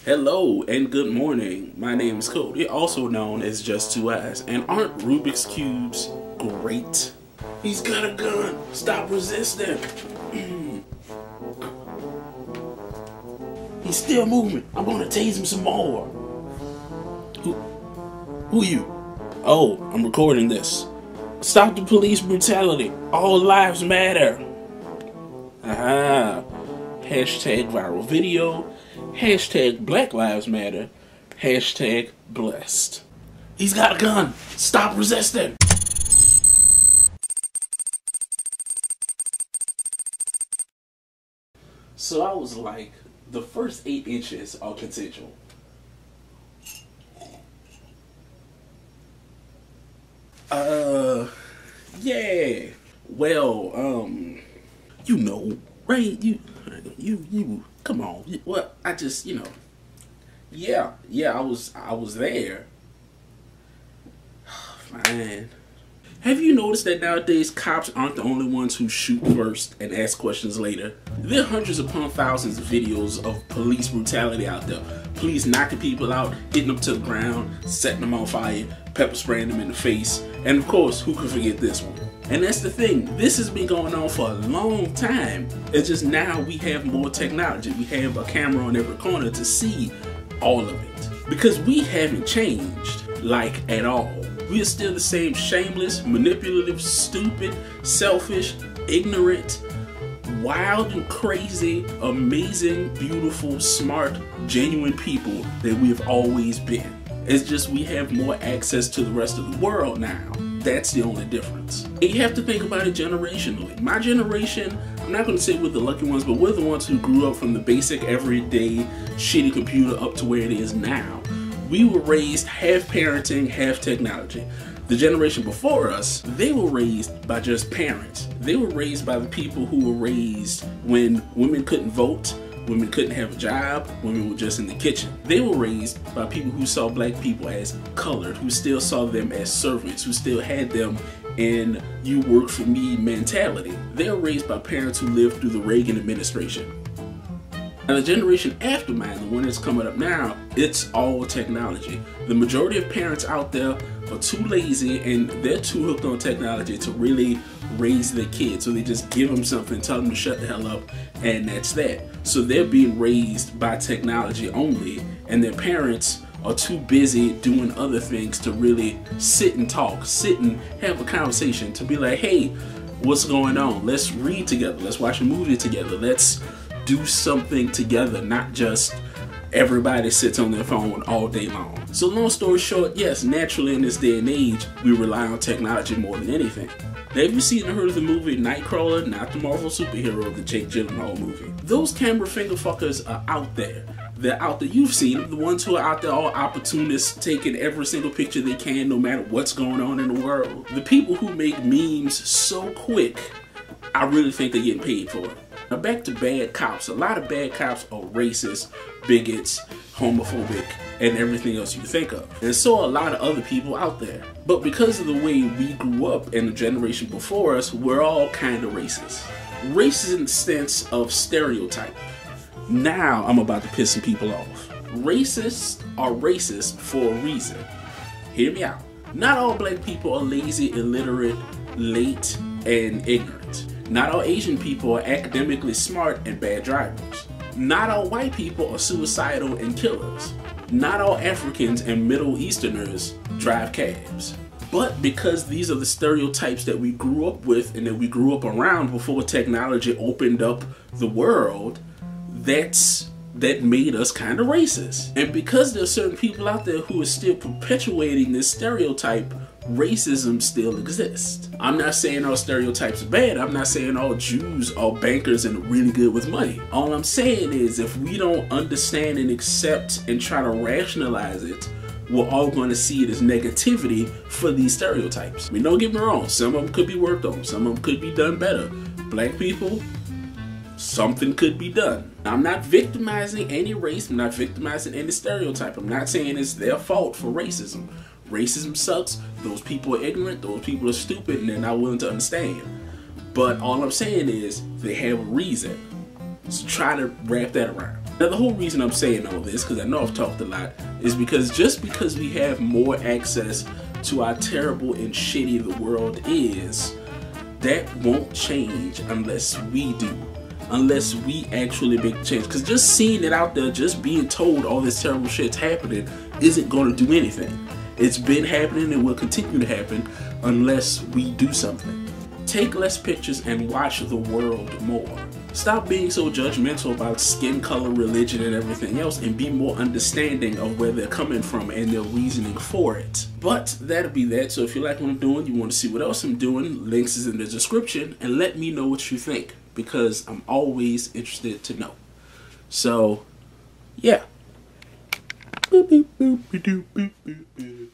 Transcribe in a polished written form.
Hello and good morning. My name is Cody, also known as Just Two Eyes. And aren't Rubik's Cubes great? He's got a gun. Stop resisting. He's still moving. I'm gonna tase him some more. Who you? Oh, I'm recording this. Stop the police brutality. All lives matter. Aha. Hashtag viral video. Hashtag Black Lives Matter. Hashtag blessed. He's got a gun. Stop resisting. So I was like, the first 8 inches are consensual. Yeah. Well, you know, right? You. Come on. Well, I just, yeah. I was there. Fine. Have you noticed that nowadays cops aren't the only ones who shoot first and ask questions later? There are hundreds upon thousands of videos of police brutality out there. Police knocking people out, hitting them to the ground, setting them on fire, pepper spraying them in the face, and of course, who could forget this one? And that's the thing, this has been going on for a long time. It's just now we have more technology. We have a camera on every corner to see all of it. Because we haven't changed, like, at all. We are still the same shameless, manipulative, stupid, selfish, ignorant, wild and crazy, amazing, beautiful, smart, genuine people that we have always been. It's just we have more access to the rest of the world now. That's the only difference. And you have to think about it generationally. My generation, I'm not going to say we're the lucky ones, but we're the ones who grew up from the basic, everyday, shitty computer up to where it is now. We were raised half parenting, half technology. The generation before us, they were raised by just parents. They were raised by the people who were raised when women couldn't vote, women couldn't have a job, women were just in the kitchen. They were raised by people who saw black people as colored, who still saw them as servants, who still had them in you work for me mentality. They were raised by parents who lived through the Reagan administration. And the generation after mine, the one that's coming up now, it's all technology. The majority of parents out there are too lazy and they're too hooked on technology to really raise their kids. So they just give them something, tell them to shut the hell up, and that's that. So they're being raised by technology only, and their parents are too busy doing other things to really sit and talk, sit and have a conversation, to be like, hey, what's going on? Let's read together, let's watch a movie together, let's do something together, not just everybody sits on their phone all day long. So long story short, yes, naturally in this day and age, we rely on technology more than anything. Now, have you seen or heard of the movie Nightcrawler, not the Marvel superhero, the Jake Gyllenhaal movie? Those camera finger fuckers are out there. They're out there. You've seen them. The ones who are out there, all opportunists, taking every single picture they can, no matter what's going on in the world. The people who make memes so quick, I really think they're getting paid for it. Now back to bad cops. A lot of bad cops are racist, bigots, homophobic, and everything else you think of. And so are a lot of other people out there. But because of the way we grew up and the generation before us, we're all kind of racist. Racist in the sense of stereotype. Now I'm about to piss some people off. Racists are racist for a reason. Hear me out. Not all black people are lazy, illiterate, late, and ignorant. Not all Asian people are academically smart and bad drivers. Not all white people are suicidal and killers. Not all Africans and Middle Easterners drive cabs. But because these are the stereotypes that we grew up with and that we grew up around before technology opened up the world, that made us kind of racist. And because there are certain people out there who are still perpetuating this stereotype, racism still exists. I'm not saying all stereotypes are bad. I'm not saying all Jews are bankers and really good with money. All I'm saying is if we don't understand and accept and try to rationalize it, we're all going to see it as negativity for these stereotypes. I mean, don't get me wrong, some of them could be worked on, some of them could be done better. Black people, something could be done. I'm not victimizing any race, I'm not victimizing any stereotype. I'm not saying it's their fault for racism. Racism sucks, those people are ignorant, those people are stupid, and they're not willing to understand. But all I'm saying is, they have a reason. So try to wrap that around. Now, the whole reason I'm saying all this, because I know I've talked a lot, is because just because we have more access to how terrible and shitty the world is, that won't change unless we do. Unless we actually make the change. Because just seeing it out there, just being told all this terrible shit's happening, isn't going to do anything. It's been happening and will continue to happen unless we do something. Take less pictures and watch the world more. Stop being so judgmental about skin color, religion, and everything else, and be more understanding of where they're coming from and their reasoning for it. But that'll be that. So if you like what I'm doing, you want to see what else I'm doing, links is in the description, and let me know what you think, because I'm always interested to know. So, yeah. Boop, boop, boop, boop, boop, boop, boop.